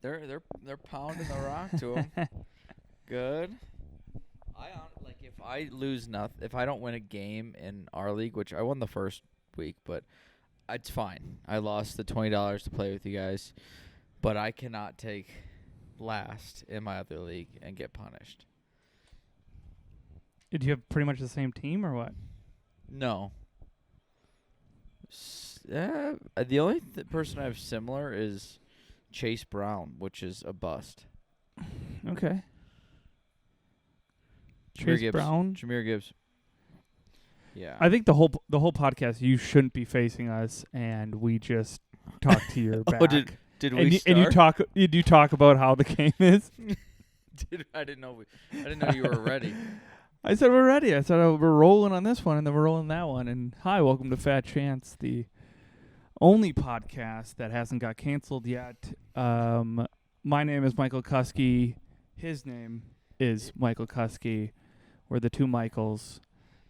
They're pounding the rock to them. Good. If I lose nothing, if I don't win a game in our league, which I won the first week, but it's fine. I lost the $20 to play with you guys, but I cannot take last in my other league and get punished. Did you have pretty much the same team or what? No. The only person I have similar is Chase Brown, which is a bust. Okay. Chase Brown? Jameer Gibbs. Yeah. I think the whole podcast, you shouldn't be facing us, and we just talk to your back. Did we start? And you talk about how the game is? I didn't know you were ready. I said we're ready. I said we're rolling on this one, and then we're rolling that one. And hi, welcome to Fat Chance, the only podcast that hasn't got canceled yet. My name is Michael Kuski. His name is Michael Kuski. We're the two Michaels.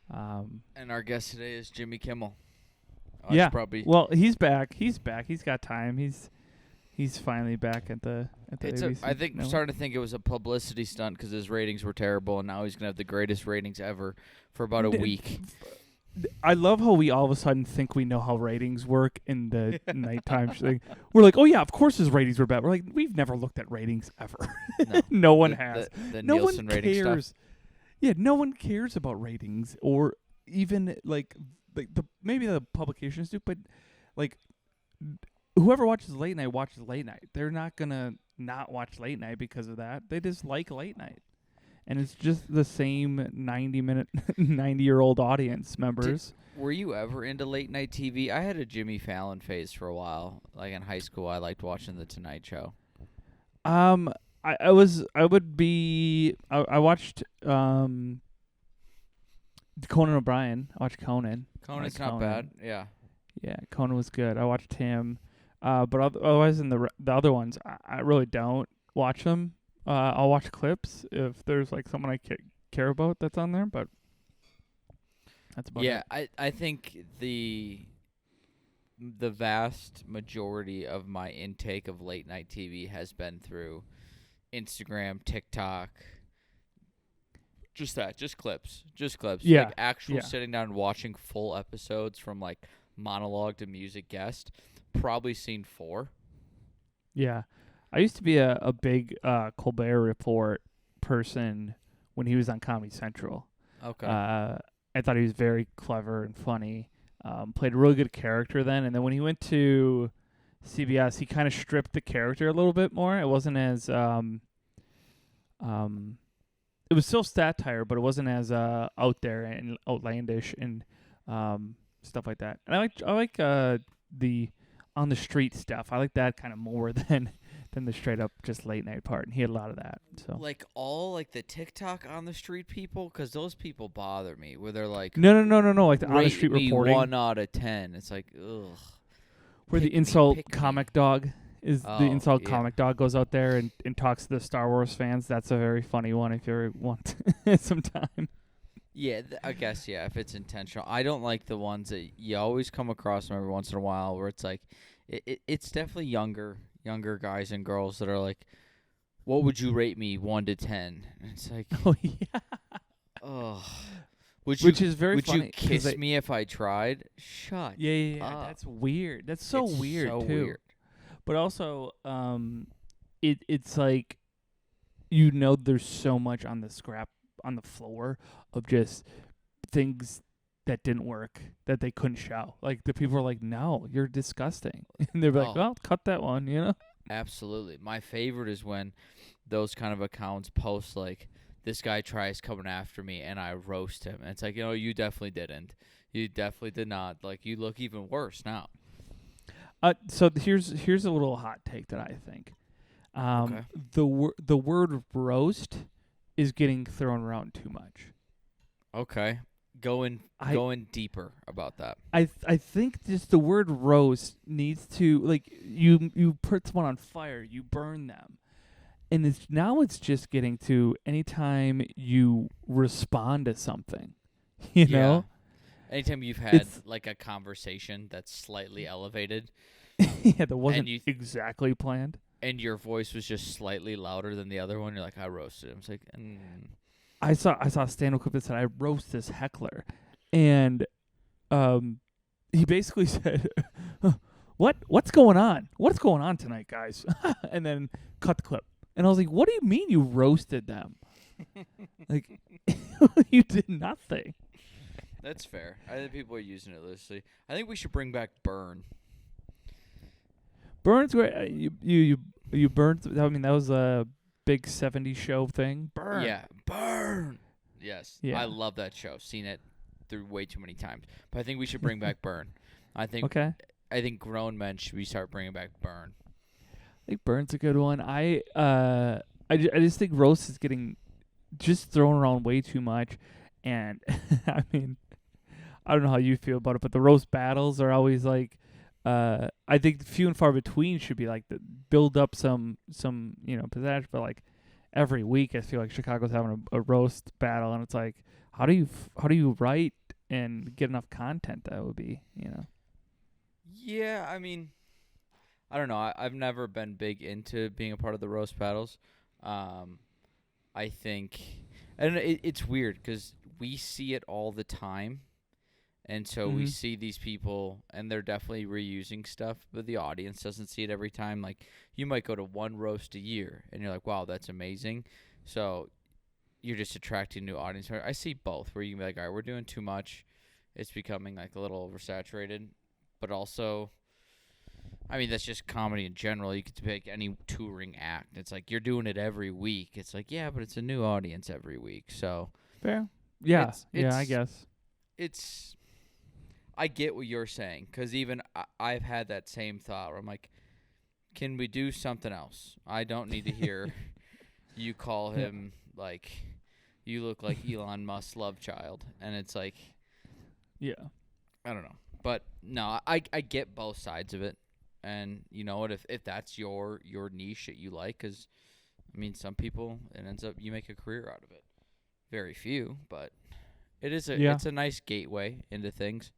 And our guest today is Jimmy Kimmel. Yeah. Well, he's back. He's got time. He's finally back at the ABC. I think I'm starting to think it was a publicity stunt because his ratings were terrible, and now he's going to have the greatest ratings ever for about a week. I love how we all of a sudden think we know how ratings work in the nighttime thing. We're like, oh, yeah, of course his ratings were bad. We're like, we've never looked at ratings ever. No one has. The no Nielsen one rating cares. stuff. Yeah, no one cares about ratings or even maybe the publications do, but like whoever watches late night watches late night. They're not gonna not watch late night because of that. They just like late night, and it's just the same 90-year-old audience members. Were you ever into late night TV? I had a Jimmy Fallon phase for a while. Like in high school, I liked watching the Tonight Show. I watched Conan O'Brien. I watched Conan. Conan's not bad. Yeah. Yeah, Conan was good. I watched him. But otherwise, in the other ones, I really don't watch them. I'll watch clips if there's like someone I care about that's on there, but that's about it. Yeah, I think the vast majority of my intake of late night TV has been through Instagram, TikTok, just clips. Yeah. Like actual sitting down and watching full episodes from like monologue to music guest. Probably seen 4. Yeah. I used to be a big Colbert Report person when he was on Comedy Central. Okay. I thought he was very clever and funny. Played a really good character then. And then when he went to CBS, he kind of stripped the character a little bit more. It wasn't as it was still satire, but it wasn't as out there and outlandish and stuff like that. And I like the on the street stuff. I like that kind of more than the straight up just late night part. And he had a lot of that. So like all like the TikTok on the street people, because those people bother me. Where they're like, no, like the on the street reporting. 1 out of 10. It's like ugh. Where the insult comic dog is Oh, the insult yeah. comic dog goes out there and talks to the Star Wars fans. That's a very funny one if you ever want some time. Yeah, I guess, yeah, if it's intentional. I don't like the ones that you always come across them every once in a while where it's like, it's definitely younger guys and girls that are like, what would you rate me 1 to 10? And it's like, oh, yeah. Ugh. Which is very would funny. Would you kiss me if I tried? Shut Yeah. up. That's weird. That's so It's weird, so too. weird. But also, it's like, there's so much on the floor of just things that didn't work that they couldn't show. Like the people are like, "No, you're disgusting," and they're like, "Well, cut that one," Absolutely. My favorite is when those kind of accounts post like, "This guy tries coming after me, and I roast him." And it's like, you definitely didn't. You definitely did not. Like, you look even worse now. So here's a little hot take that I think. Okay. The word roast is getting thrown around too much. Okay. Going deeper about that. I think just the word roast needs to, like, you put someone on fire, you burn them. And it's just getting to anytime you respond to something, you know? Anytime you've had like a conversation that's slightly elevated. Yeah, that wasn't exactly planned. and your voice was just slightly louder than the other one, you're like, I roasted him. It's like, I saw a stand-up clip that said I roast this heckler, and he basically said, what's going on? What's going on tonight, guys? And then cut the clip. And I was like, what do you mean you roasted them? Like, you did nothing. That's fair. I think people are using it loosely. I think we should bring back Burn. Burn's great. You burned. I mean, that was a big '70s show thing. Burn. Yeah, Burn. Yes, Yeah. I love that show. Seen it through way too many times. But I think we should bring back Burn. I think grown men should start bringing back Burn. I think Burn's a good one. I just think roast is getting just thrown around way too much, and I mean, I don't know how you feel about it, but the roast battles are always like, I think few and far between should be like build up some pizzazz, but like every week I feel like Chicago's having a roast battle, and it's like, how do you write and get enough content that would be, Yeah, I mean, I don't know. I've never been big into being a part of the roast battles. I think, and it's weird because we see it all the time. And so we see these people, and they're definitely reusing stuff, but the audience doesn't see it every time. Like, you might go to one roast a year, and you're like, wow, that's amazing. So you're just attracting new audience. I see both, where you can be like, all right, we're doing too much. It's becoming, like, a little oversaturated. But also, I mean, that's just comedy in general. You could pick any touring act. It's like, you're doing it every week. It's like, yeah, but it's a new audience every week. So fair. Yeah, it's I guess. I get what you're saying, because even I've had that same thought where I'm like, can we do something else? I don't need to hear you call him, like, you look like Elon Musk's love child. And it's like, yeah, I don't know. But, no, I get both sides of it. And you know what? If that's your niche that you like, because, I mean, some people, it ends up you make a career out of it. Very few, but it's a nice gateway into things.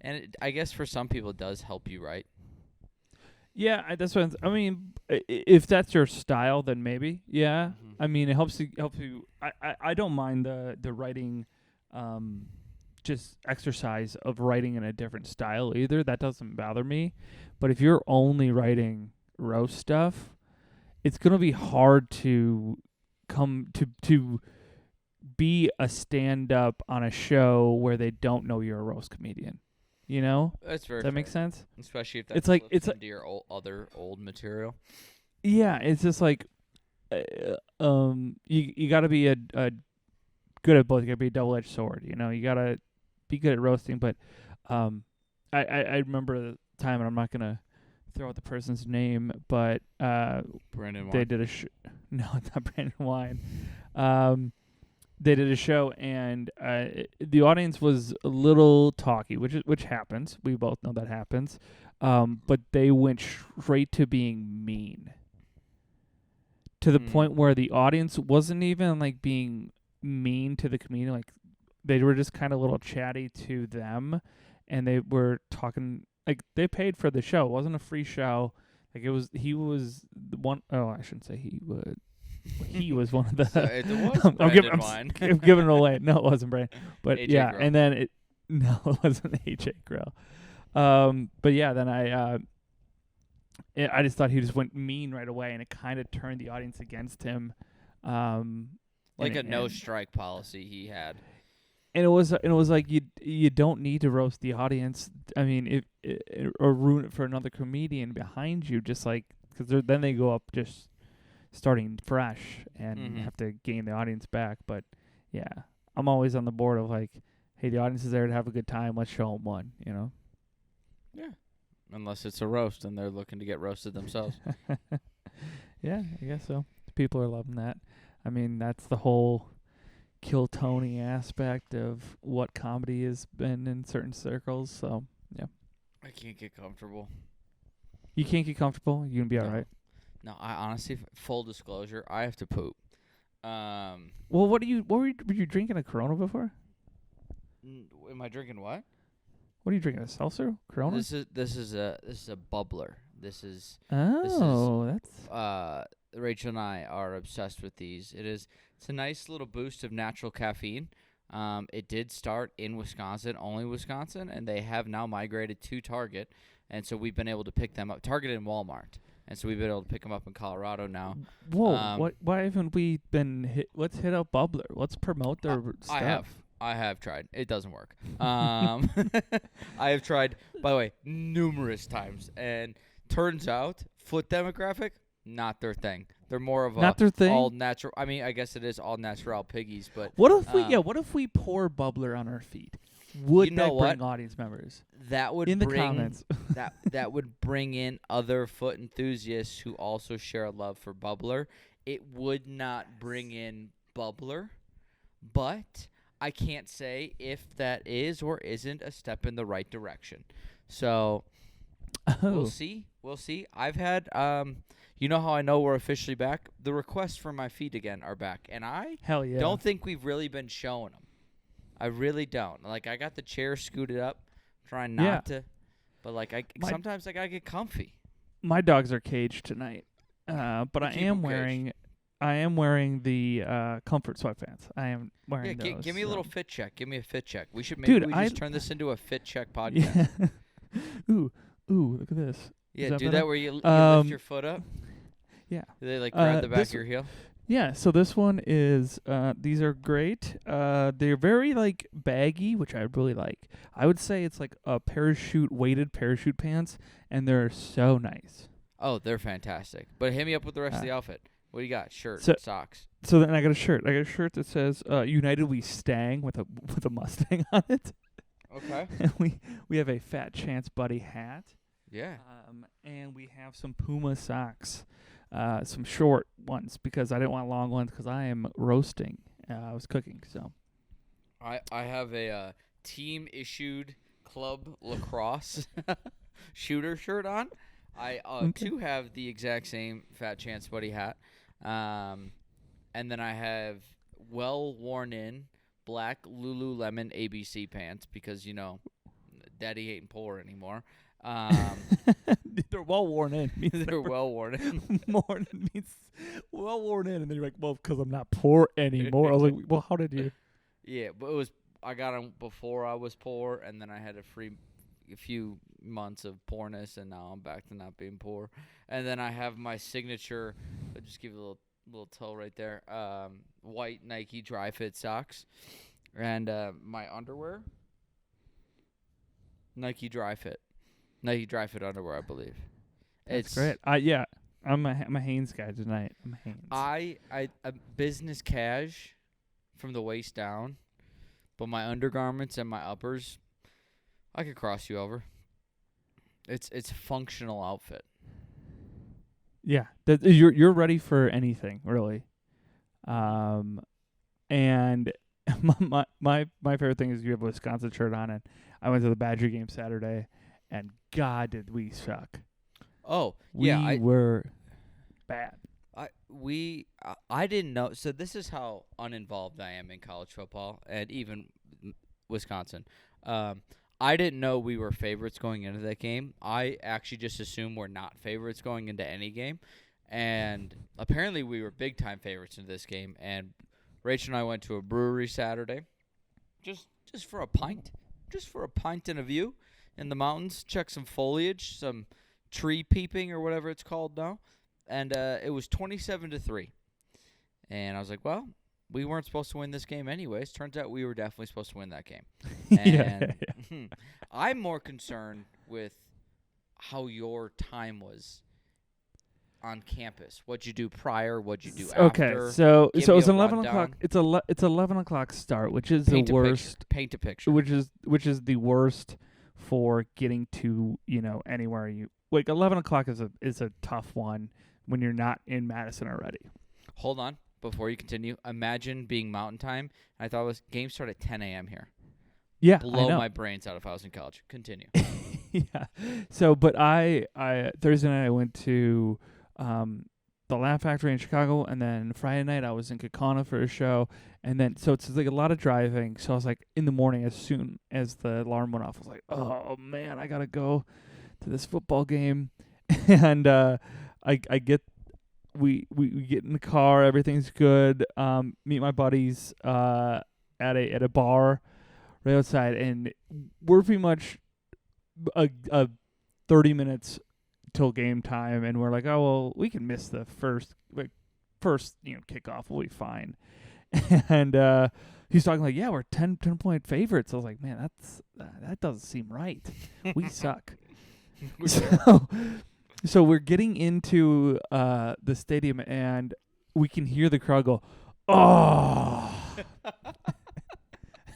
And I guess for some people it does help you write. Yeah, that's what I mean. If that's your style, then maybe. Yeah, I mean, it helps you. I don't mind the writing, just exercise of writing in a different style either. That doesn't bother me. But if you're only writing roast stuff, it's gonna be hard to come to be a stand-up on a show where they don't know you're a roast comedian. That's very Does that make sense? Especially if that's it's like into your other old material. Yeah, it's just like you got to be a good at both. You got to be a double-edged sword. You got to be good at roasting. But I remember the time, and I'm not gonna throw out the person's name, but Brandon Wine. they did no, it's not Brandon Wine. They did a show, and the audience was a little talky, which happens. We both know that happens. But they went straight to being mean, to the point where the audience wasn't even like being mean to the comedian. Like, they were just kind of a little chatty to them, and they were talking like they paid for the show. It wasn't a free show. Like, he was the one. Oh, I shouldn't say he would. He was one of the. So it was Brandon Wine. I'm giving it away. No, it wasn't Brandon. But AJ yeah, Grill. and then it wasn't AJ Grill. But yeah, then I just thought he just went mean right away, and it kind of turned the audience against him. Like a no strike policy he had. And it was like you don't need to roast the audience. I mean, or ruin it for another comedian behind you, just like because then they go up just starting fresh and have to gain the audience back. But yeah, I'm always on the board of like, hey, the audience is there to have a good time. Let's show them one. Yeah. Unless it's a roast and they're looking to get roasted themselves. Yeah, I guess so. People are loving that. I mean, that's the whole kill Tony aspect of what comedy has been in certain circles. So yeah, I can't get comfortable. You can't get comfortable. You can be all right. No, I honestly, full disclosure, I have to poop. Well, what were you drinking a Corona before? Am I drinking what? What are you drinking? A seltzer? Corona? This is a bubbler. This is that's Rachel and I are obsessed with these. It's a nice little boost of natural caffeine. It did start in Wisconsin, only Wisconsin, and they have now migrated to Target, and so we've been able to pick them up. Target and Walmart, and so we've been able to pick them up in Colorado now. Whoa! Why haven't we been hit? Let's hit up Bubbler. Let's promote their stuff. I have tried. It doesn't work. I have tried, by the way, numerous times, and turns out foot demographic, not their thing. They're more of not their thing? All natural. I mean, I guess it is all natural piggies, but what if we pour Bubbler on our feet? Would you know that bring audience members? That would in bring, the comments. that would bring in other foot enthusiasts who also share a love for Bubbler. It would not bring in Bubbler, but I can't say if that is or isn't a step in the right direction. So we'll see. We'll see. I've had you know how I know we're officially back? The requests for my feet again are back, and I don't think we've really been showing them. I really don't. Like, I got the chair scooted up, trying not to, but like sometimes I gotta get comfy. My dogs are caged tonight, but I am wearing the comfort sweatpants. I am wearing those. Give me a little fit check. Give me a fit check. We should just turn this into a fit check podcast. Yeah. Ooh, look at this. Yeah, do that where you lift your foot up. Yeah. Do they like grab the back of your heel? Yeah, so this one is, these are great. They're very, like, baggy, which I really like. I would say it's like a weighted parachute pants, and they're so nice. Oh, they're fantastic. But hit me up with the rest of the outfit. What do you got? Shirt, socks. So then I got a shirt. I got a shirt that says, United We Stang with a Mustang on it. Okay. And we have a Fat Chance Buddy hat. Yeah. And we have some Puma socks. Some short ones because I didn't want long ones because I am roasting. I was cooking, so. I have a team issued club lacrosse shooter shirt on. I too have the exact same Fat Chance Buddy hat, and then I have well worn in black Lululemon ABC pants because Daddy ain't poor anymore. They're well worn in. They're well worn in. means well worn in, and then you're like, well, because I'm not poor anymore. I was like, well, how did you? Yeah, but I got them before I was poor, and then I had a few months of poorness, and now I'm back to not being poor. And then I have my signature. I'll just give you a little toe right there. White Nike dry fit socks, and my underwear. Nike dry fit underwear, I believe. That's great. I'm a Hanes guy tonight. I'm a Hanes. I business cash from the waist down, but my undergarments and my uppers, I could cross you over. It's a functional outfit. Yeah, you're ready for anything really, and my favorite thing is you have a Wisconsin shirt on, and I went to the Badger game Saturday, and God did we suck. Oh yeah, we were bad. I didn't know. So this is how uninvolved I am in college football and even Wisconsin. I didn't know we were favorites going into that game. I actually just assumed we're not favorites going into any game. And apparently we were big-time favorites in this game. And Rachel and I went to a brewery Saturday just for a pint. Just for a pint and a view in the mountains. Check some foliage, some tree peeping or whatever it's called now. And it was 27-3. And I was like, well, we weren't supposed to win this game anyways. Turns out we were definitely supposed to win that game. And I'm more concerned with how your time was on campus. What'd you do prior? What'd you do after? Okay, so it's 11 o'clock. It's 11 o'clock start, which is the worst. Paint a picture. Which is the worst for getting to anywhere you like. 11 o'clock is a tough one when you're not in Madison already. Hold on. Before you continue, imagine being mountain time. I thought game started at 10 a.m. here. Yeah, blow my brains out if I was in college. Continue. Yeah. So, but I Thursday night I went to the Laugh Factory in Chicago, and then Friday night I was in Kaukauna for a show, and then so it's like a lot of driving. So I was like in the morning as soon as the alarm went off, I was like, oh man, I gotta go to this football game. and I get we get in the car, everything's good. Meet my buddies at a bar right outside, and we're pretty much a 30 minutes till game time, and we're like, oh well, we can miss the first kickoff, we'll be fine. And he's talking like, yeah, we're 10-point favorites. I was like, man, that doesn't seem right. We suck. So we're getting into the stadium, and we can hear the crowd go, oh.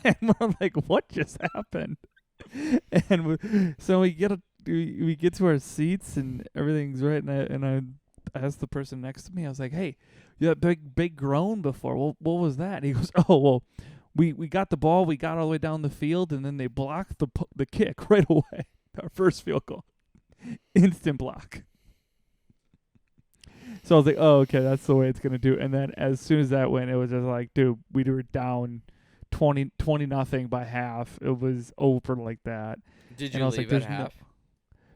And we're like, what just happened? And so we get to our seats, and everything's right, and I asked the person next to me, I was like, hey, you had a big groan before. Well, what was that? And he goes, oh, well, we got the ball, we got all the way down the field, and then they blocked the kick right away. Our first field goal. Instant block. So I was like, oh, okay, that's the way it's going to do. And then as soon as that went, it was just like, dude, we were down 20-0 by half. It was over like that. Did and you I was leave like, at half?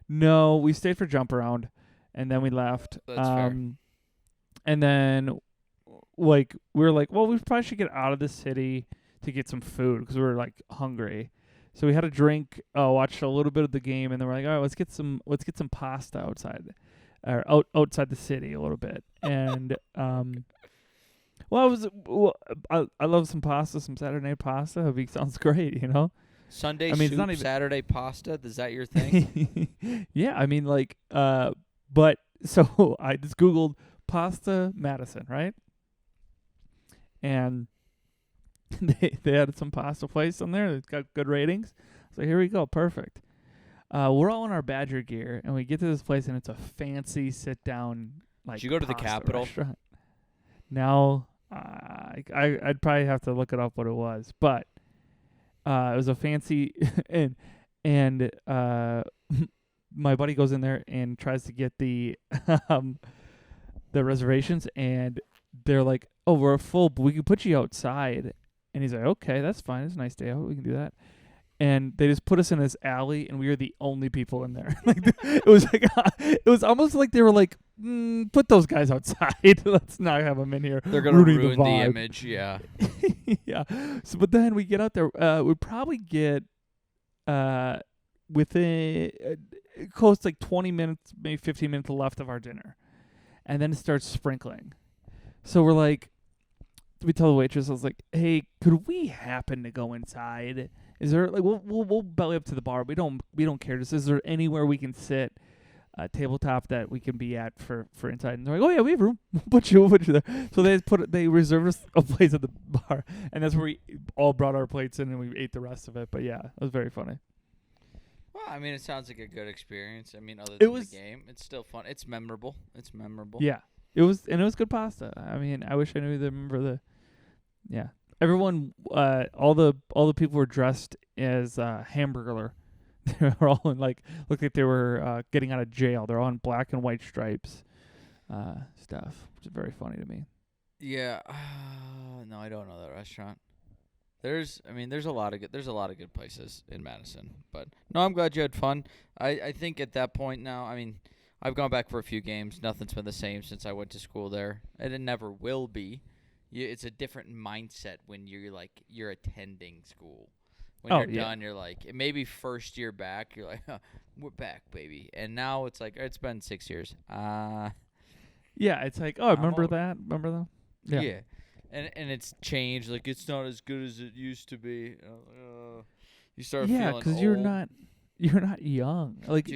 No, we stayed for jump around, and then we left. That's fair. And then, like, we were like, well, we probably should get out of the city to get some food because we were, like, hungry. So we had a drink, watched a little bit of the game, and then we're like, all right, let's get some pasta outside, or outside the city a little bit. And I love some pasta, some Saturday night pasta. It sounds great, you know. Sunday I mean, soup, it's not even Saturday pasta. Is that your thing? Yeah, I mean, like, but so I just Googled pasta Madison, right? And they had some pasta place on there. It's got good ratings. So here we go, perfect. We're all in our Badger gear, and we get to this place, and it's a fancy sit down like. Did you go to the Capitol? Restaurant. Now, I'd probably have to look it up what it was, but it was a fancy and my buddy goes in there and tries to get the reservations, and they're like, oh, we're full, but we can put you outside. And he's like, okay, that's fine. It's a nice day out. We can do that. And they just put us in this alley, and we were the only people in there. It was almost like they were like, put those guys outside. Let's not have them in here. They're gonna ruin the image, yeah. Yeah. So, but then we get out there. We'd probably get within close to like 20 minutes, maybe 15 minutes left of our dinner, and then it starts sprinkling. So we're like, we tell the waitress, I was like, hey, could we happen to go inside? Is there like we'll belly up to the bar. We don't care. Just is there anywhere we can sit, tabletop that we can be at for inside? And they're like, oh yeah, we have room. We'll put you there. So they reserved us a place at the bar, and that's where we all brought our plates in and we ate the rest of it. But yeah, it was very funny. Well, I mean, it sounds like a good experience. I mean, other than the game, it's still fun. It's memorable. Yeah, it was good pasta. I mean, I wish I knew yeah. Everyone, all the people were dressed as Hamburglar. They were all in looked like they were getting out of jail. They're all in black and white stripes, stuff, which is very funny to me. Yeah, no, I don't know that restaurant. There's a lot of good places in Madison, but no, I'm glad you had fun. I think at that point now, I mean, I've gone back for a few games. Nothing's been the same since I went to school there, and it never will be. It's a different mindset when you're attending school. When you're done, you're like, maybe first year back, you're like, we're back, baby. And now it's like, it's been 6 years. Yeah, it's like, oh, remember that? Yeah. And it's changed. Like, it's not as good as it used to be. You start feeling old. Yeah, because you're not young. Like,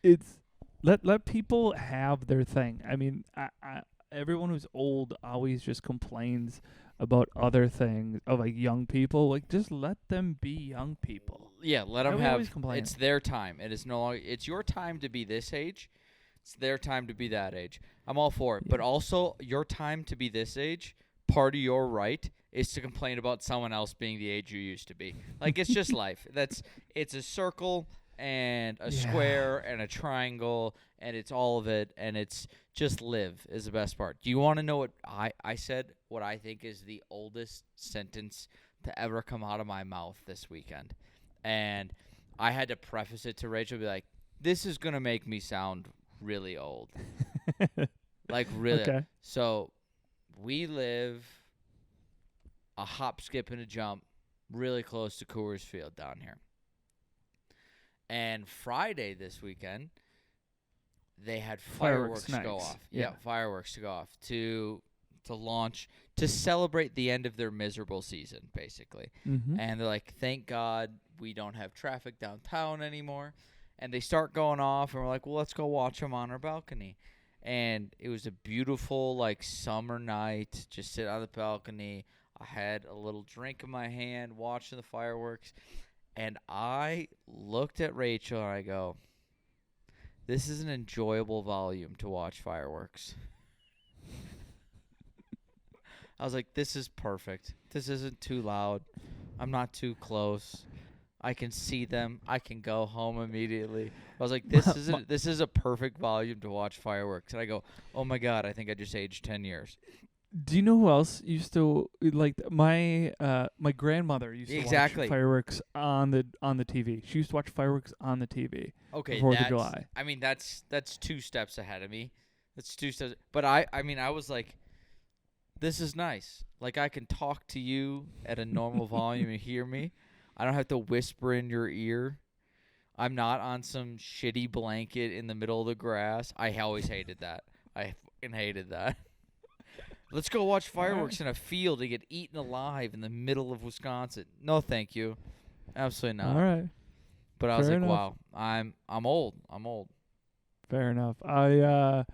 it's let people have their thing. I mean, everyone who's old always just complains about other things of like young people. Like, just let them be young people. Yeah, let them have. It's their time. It is no longer. It's your time to be this age. It's their time to be that age. I'm all for it, but also your time to be this age. Part of your right is to complain about someone else being the age you used to be. Like, it's just life. It's a circle and a square and a triangle, and it's all of it, and it's just live is the best part. Do you want to know what I said, what I think is the oldest sentence to ever come out of my mouth this weekend? And I had to preface it to Rachel, be like, this is going to make me sound really old. Like really. Okay. So we live a hop, skip, and a jump really close to Coors Field down here. And Friday this weekend, they had fireworks Fireworks go nights. off. Yeah. Fireworks to go off to launch, to celebrate the end of their miserable season, basically. Mm-hmm. And they're like, thank God we don't have traffic downtown anymore. And they start going off, and we're like, well, let's go watch them on our balcony. And it was a beautiful, like, summer night, just sit on the balcony. I had a little drink in my hand, watching the fireworks. And I looked at Rachel, and I go, this is an enjoyable volume to watch fireworks. I was like, this is perfect. This isn't too loud. I'm not too close. I can see them. I can go home immediately. I was like, this is a perfect volume to watch fireworks. And I go, oh my God, I think I just aged 10 years. Do you know who else used to like my grandmother used to watch fireworks on the TV. She used to watch fireworks on the TV. Okay, 4th of July. I mean, that's 2 steps ahead of me. That's 2 steps. But I mean, I was like, this is nice. Like, I can talk to you at a normal volume and hear me. I don't have to whisper in your ear. I'm not on some shitty blanket in the middle of the grass. I always hated that. I fucking hated that. Let's go watch fireworks in a field and get eaten alive in the middle of Wisconsin. No, thank you. Absolutely not. All right. But I was Fair like, enough. wow, I'm old. I'm old. Fair enough. I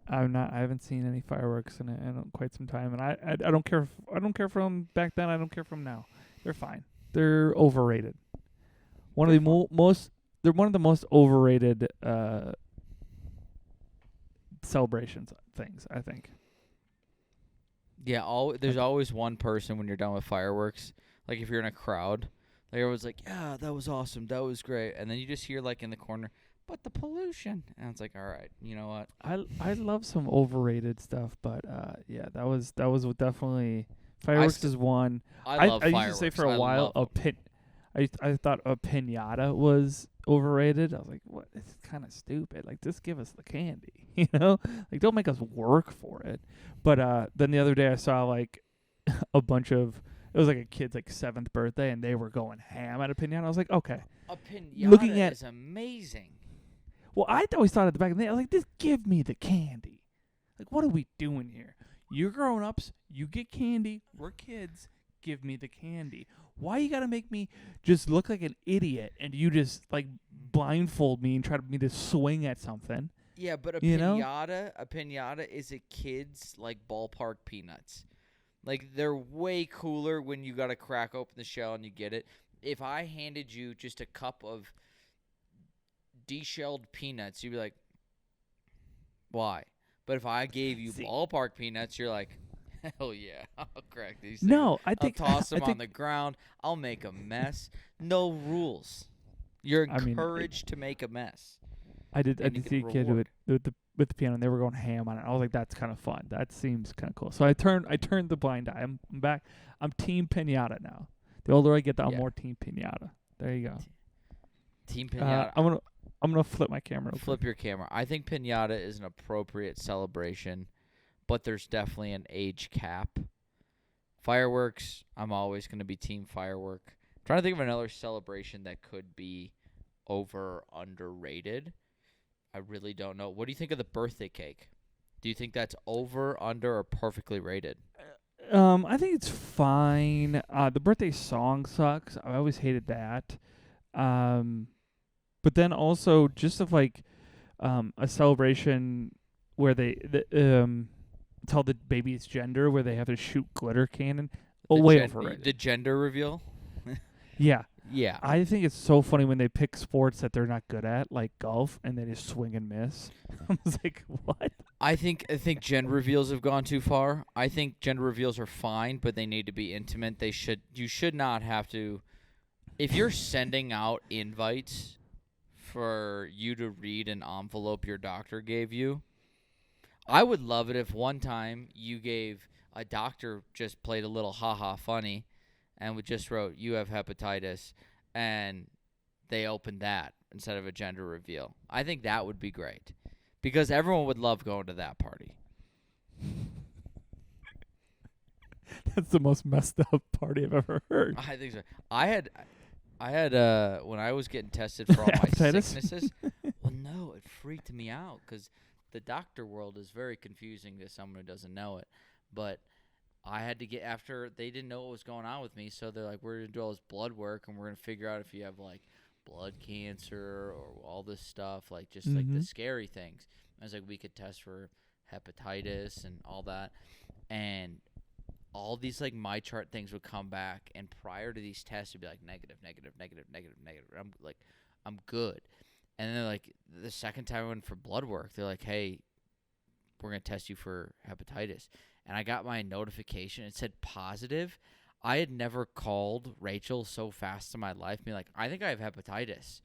haven't seen any fireworks in quite some time, and I don't care. I don't care from back then. I don't care from now. They're fine. They're overrated. One of the most. They're one of the most overrated celebrations things, I think. Yeah, there's always one person when you're done with fireworks. Like, if you're in a crowd, like, everyone's like, yeah, that was awesome. That was great. And then you just hear, like, in the corner, but the pollution. And it's like, all right, you know what? I love some overrated stuff, but yeah, that was definitely fireworks is one. I love fireworks. I used to say for a while I thought a piñata was overrated. I was like, what? It's kind of stupid. Like, just give us the candy, you know? Like, don't make us work for it. But then the other day I saw like a bunch of. It was like a kid's like 7th birthday, and they were going ham at a piñata. I was like, okay. A piñata is amazing. Well, I always thought at the back of the day, I was like, just give me the candy. Like, what are we doing here? You're grown-ups. You get candy. We're kids. Give me the candy. Why you got to make me just look like an idiot and you just, like, blindfold me and try to me to swing at something? Yeah, but a piñata is a kid's, like, ballpark peanuts. Like, they're way cooler when you got to crack open the shell and you get it. If I handed you just a cup of deshelled peanuts, you'd be like, why? But if I gave you ballpark peanuts, you're like, hell yeah, I'll crack these things. No, I'll toss them on the ground. I'll make a mess. No rules. You're encouraged to make a mess. I did see a kid with the piano, and they were going ham on it. I was like, that's kind of fun. That seems kind of cool. So I turned the blind eye. I'm back. I'm team piñata now. The older I get, the more team piñata. There you go. Team piñata. I'm gonna flip my camera. Flip your camera. I think piñata is an appropriate celebration, but there's definitely an age cap. Fireworks, I'm always gonna be team firework. I'm trying to think of another celebration that could be over underrated. I really don't know. What do you think of the birthday cake? Do you think that's over, under, or perfectly rated? I think it's fine. The birthday song sucks. I always hated that. But then also just of like a celebration where they tell the baby's gender, where they have to shoot glitter cannon. Way overrated. The gender reveal? Yeah. Yeah. I think it's so funny when they pick sports that they're not good at, like golf, and they just swing and miss. I was like, what? I think gender reveals have gone too far. I think gender reveals are fine, but they need to be intimate. You should not have to. If you're sending out invites for you to read an envelope your doctor gave you, I would love it if one time a doctor just played a little ha-ha funny and we just wrote, you have hepatitis, and they opened that. instead of a gender reveal. I think that would be great because everyone would love going to that party. That's the most messed up party I've ever heard. I think so. I had when I was getting tested for all my Hepatitis? sicknesses. Well, no, it freaked me out because the doctor world is very confusing to someone who doesn't know it. But I had to get after they didn't know what was going on with me, so they're like, we're gonna do all this blood work and we're gonna figure out if you have like blood cancer or all this stuff, like just like the scary things. I was like, we could test for hepatitis and all that, and all these like my chart things would come back, and prior to these tests it'd be like negative, negative, negative, negative, negative. I'm like, I'm good. And then they're like, the second time I went for blood work, they're like, hey, we're gonna test you for hepatitis. And I got my notification. It said positive. I had never called Rachel so fast in my life, being like, I think I have hepatitis.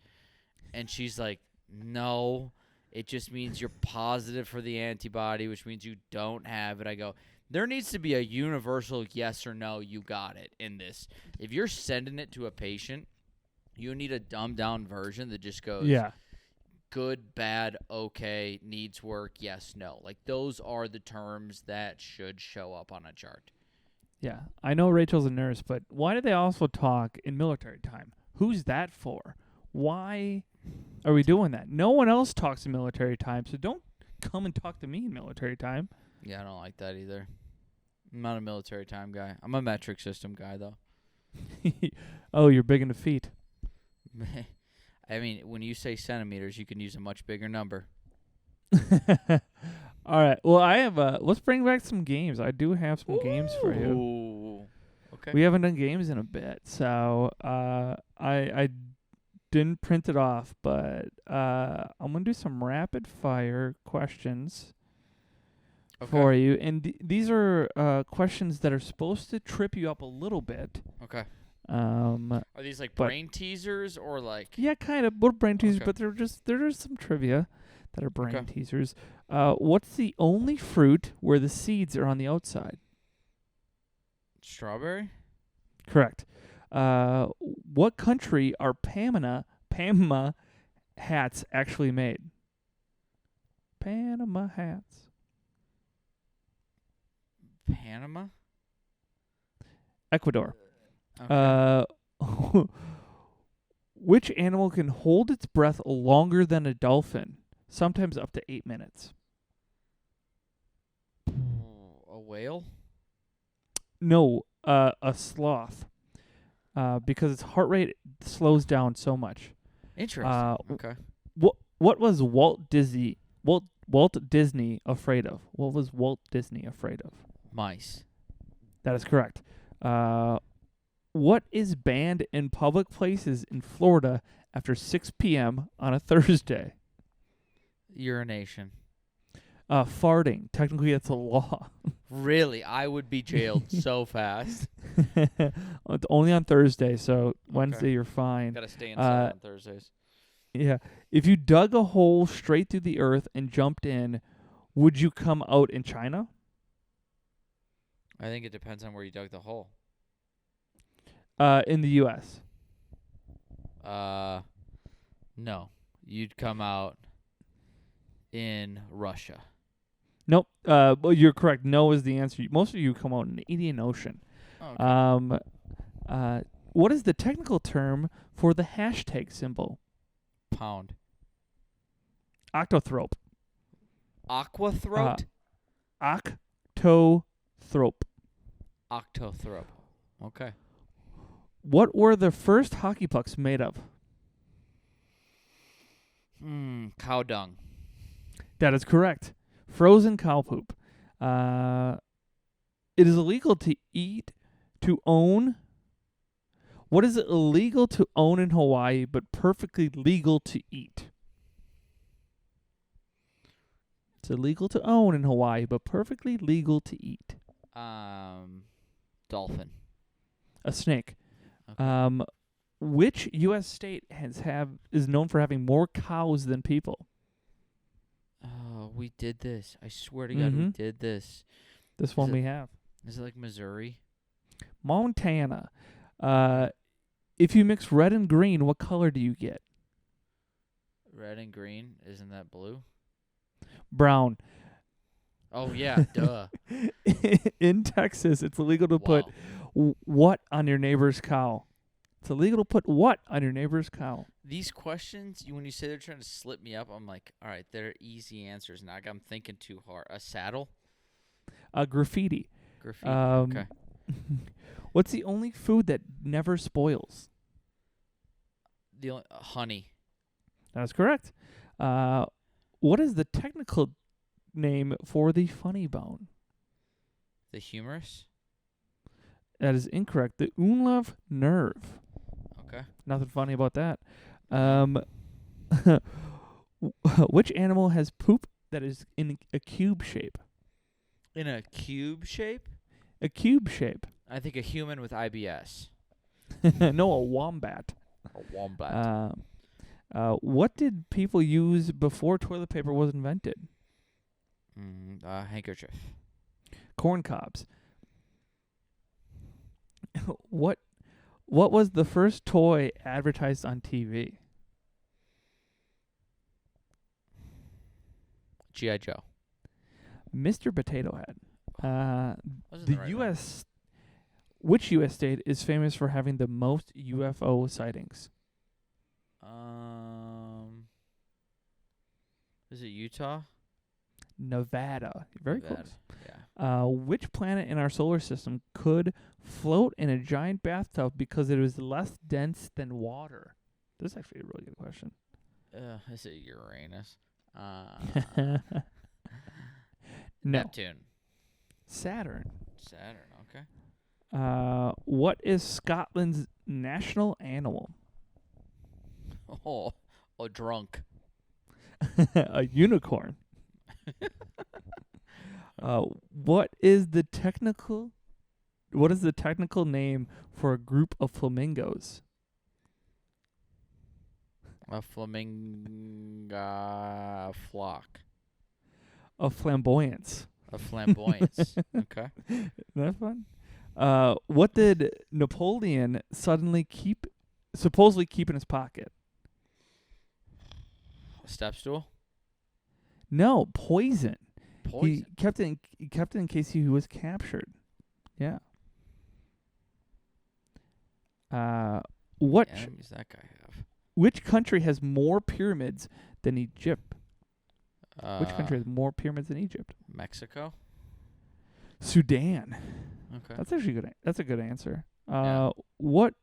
And she's like, no, it just means you're positive for the antibody, which means you don't have it. I go, there needs to be a universal yes or no, you got it in this. If you're sending it to a patient, you need a dumbed down version that just goes, good, bad, okay, needs work, yes, no. Like, those are the terms that should show up on a chart. Yeah. I know Rachel's a nurse, but why do they also talk in military time? Who's that for? Why are we doing that? No one else talks in military time, so don't come and talk to me in military time. Yeah, I don't like that either. I'm not a military time guy. I'm a metric system guy, though. Oh, you're big into feet. I mean, when you say centimeters, you can use a much bigger number. All right. Well, I have let's bring back some games. I do have some games for you. Ooh. Okay. We haven't done games in a bit, so I didn't print it off, but I'm gonna do some rapid fire questions for you, and these are questions that are supposed to trip you up a little bit. Okay. Are these like brain teasers or like? Yeah, kind of. We're brain teasers, but they're just some trivia that are brain teasers. What's the only fruit where the seeds are on the outside? Strawberry. Correct. What country are Panama hats actually made? Panama hats. Panama. Ecuador. Okay. Which animal can hold its breath longer than a dolphin? Sometimes up to 8 minutes. A whale? No, a sloth. Because its heart rate slows down so much. Interesting. Okay. What was Walt Disney afraid of? What was Walt Disney afraid of? Mice. That is correct. What is banned in public places in Florida after 6 p.m. on a Thursday? Urination. Farting. Technically, that's a law. Really? I would be jailed so fast. It's only on Thursday, so Wednesday you're fine. Gotta stay inside on Thursdays. Yeah. If you dug a hole straight through the earth and jumped in, would you come out in China? I think it depends on where you dug the hole. In the U.S. No. You'd come out in Russia. Nope. Well, you're correct. No is the answer. Most of you come out in the Indian Ocean. Okay. What is the technical term for the hashtag symbol? Pound. Octothrope. Aquathroat? Octothrope. Octothrope. Okay. What were the first hockey pucks made of? Cow dung. That is correct. Frozen cow poop. It is illegal to own. What is illegal to own in Hawaii, but perfectly legal to eat? It's illegal to own in Hawaii, but perfectly legal to eat. Dolphin. A snake. Okay. Which U.S. state is known for having more cows than people? Oh, we did this. I swear to God, we did this. This one we have. Is it like Missouri? Montana. If you mix red and green, what color do you get? Red and green. Isn't that blue? Brown. Oh, yeah. Duh. In Texas, it's illegal to put what on your neighbor's cow? It's illegal to put what on your neighbor's cow? These questions, when you say they're trying to slip me up, I'm like, all right, they're easy answers. Now I'm thinking too hard. A saddle? Graffiti. Graffiti. Okay. What's the only food that never spoils? Honey. That's correct. What is the technical name for the funny bone? The humerus? That is incorrect. The Unlove nerve. Okay. Nothing funny about that. Which animal has poop that is in a cube shape? In a cube shape? A cube shape. I think a human with IBS. No, a wombat. A wombat. What did people use before toilet paper was invented? Handkerchief. Corn cobs. What was the first toy advertised on TV? G.I. Joe. Mr. Potato Head. The U.S. Which U.S. state is famous for having the most UFO sightings? Is it Utah? Nevada. Very Nevada. close. Yeah. Which planet in our solar system could float in a giant bathtub because it was less dense than water? This is actually a really good question. Is it Uranus? No. Neptune. Saturn. Okay. What is Scotland's national animal? Oh, a drunk. A unicorn. What is the technical name for a group of flamingos? A flamingo flock. A flamboyance. A flamboyance. Okay. Isn't that fun? What did Napoleon supposedly keep in his pocket? A step stool. No, poison. Poison. He kept it in case he was captured. Yeah. What enemies that guy have? Which country has more pyramids than Egypt? Which country has more pyramids than Egypt? Mexico. Sudan. Okay. That's actually good. That's a good answer. Yeah. What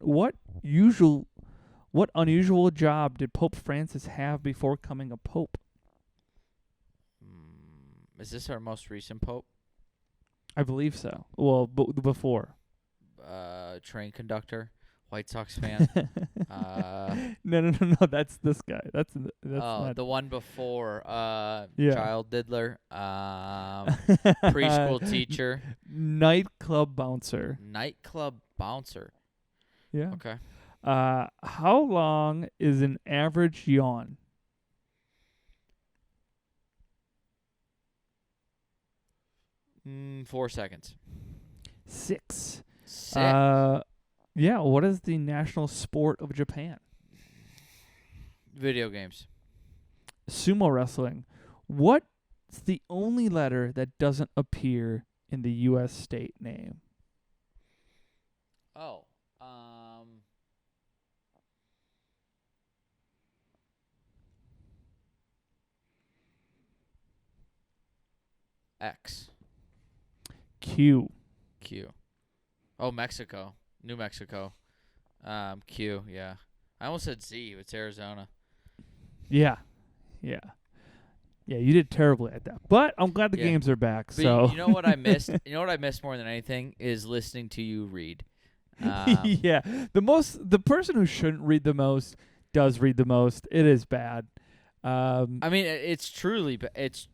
unusual job did Pope Francis have before becoming a pope? Is this our most recent pope? I believe so. Well, before. Train conductor, White Sox fan. No. That's this guy. That's not the one before. Yeah. Child diddler. Preschool teacher. Nightclub bouncer. Nightclub bouncer. Yeah. Okay. How long is an average yawn? Mm, 4 seconds. 6. Sick. Yeah. What is the national sport of Japan? Video games. Sumo wrestling. What's the only letter that doesn't appear in the U.S. state name? Oh. X. Q. Q. Oh, Mexico. New Mexico. Q, yeah. I almost said Z. It's Arizona. Yeah. Yeah, you did terribly at that. But I'm glad the games are back. But so you know what I missed? You know what I missed more than anything is listening to you read. yeah. The person who shouldn't read the most does read the most. It is bad. I mean, it's truly, it's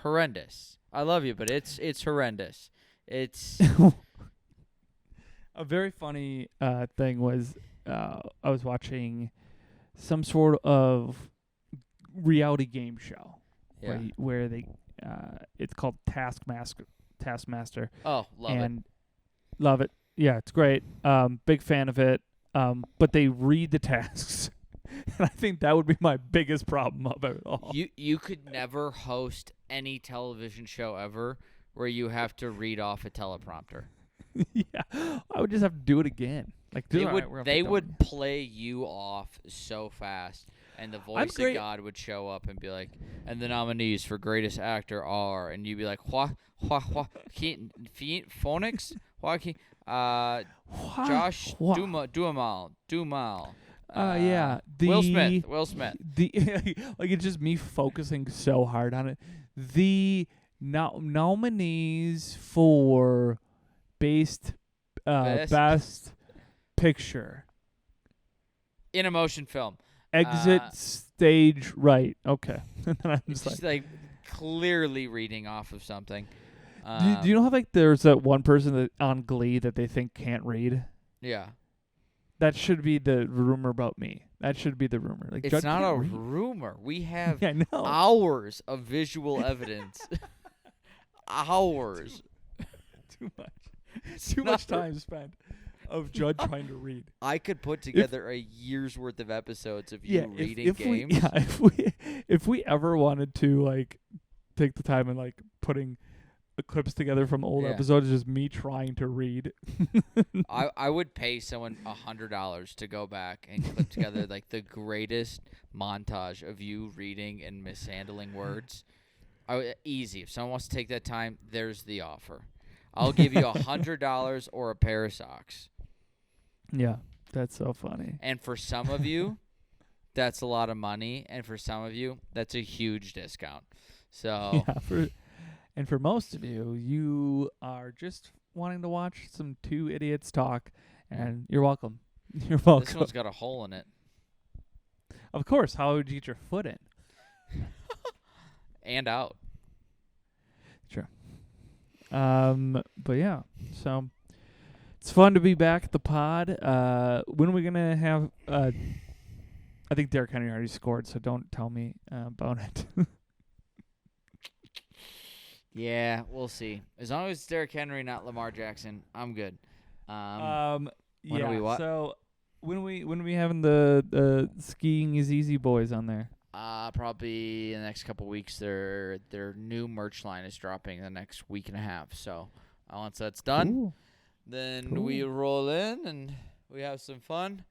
horrendous. I love you, but it's horrendous. It's a very funny thing was I was watching some sort of reality game show where they it's called Taskmaster. Oh, love it. Yeah, it's great. Big fan of it. But they read the tasks I think that would be my biggest problem of it all. You could never host any television show ever where you have to read off a teleprompter. Yeah, I would just have to do it again. Like They would play you off so fast, and the voice of God would show up and be like, and the nominees for greatest actor are, and you'd be like, Phoenix, Josh Duhamel. Yeah, Will Smith. Like it's just me focusing so hard on it. The nominees for best picture in a motion film. Exit stage right. Okay. And then I'm just like clearly reading off of something. Do you know how like there's that one person that on Glee that they think can't read? Yeah. That should be the rumor about me. That should be the rumor. Like, it's Judd not a read. rumor. We have no. hours of visual evidence. Hours. Too much. Too much time spent of Judd trying to read. I could put together a year's worth of episodes of you reading games. If we ever wanted to like take the time and like putting clips together from old episodes, just me trying to read. I would pay someone $100 to go back and clip together like the greatest montage of you reading and mishandling words. Easy. If someone wants to take that time, there's the offer. I'll give you $100 or a pair of socks. Yeah, that's so funny. And for some of you, that's a lot of money, and for some of you, that's a huge discount. So and for most of you, you are just wanting to watch some two idiots talk, and you're welcome. You're welcome. This one's got a hole in it. Of course. How would you get your foot in? And out. Sure. But yeah, so it's fun to be back at the pod. When are we gonna have? I think Derrick Henry already scored, so don't tell me about it. Yeah, we'll see. As long as it's Derrick Henry, not Lamar Jackson, I'm good. When are we what? So when are we having the skiing is easy boys on there? Probably in the next couple weeks. Their new merch line is dropping the next week and a half. So once that's done, then we roll in and we have some fun.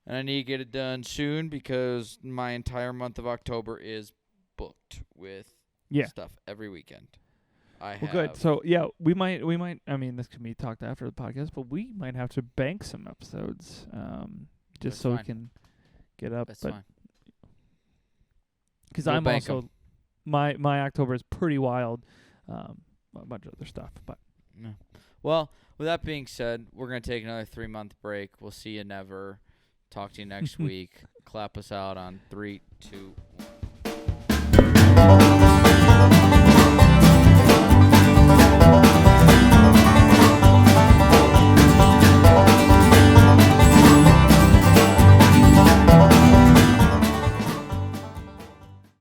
And I need to get it done soon because my entire month of October is booked with stuff every weekend. Good. So we might. I mean, this can be talked after the podcast, but we might have to bank some episodes, just so we can get up. That's fine. Because I'm also my October is pretty wild, a bunch of other stuff. But well, with that being said, we're gonna take another 3-month break. We'll see you never. Talk to you next week. Clap us out on 3, 2, 1.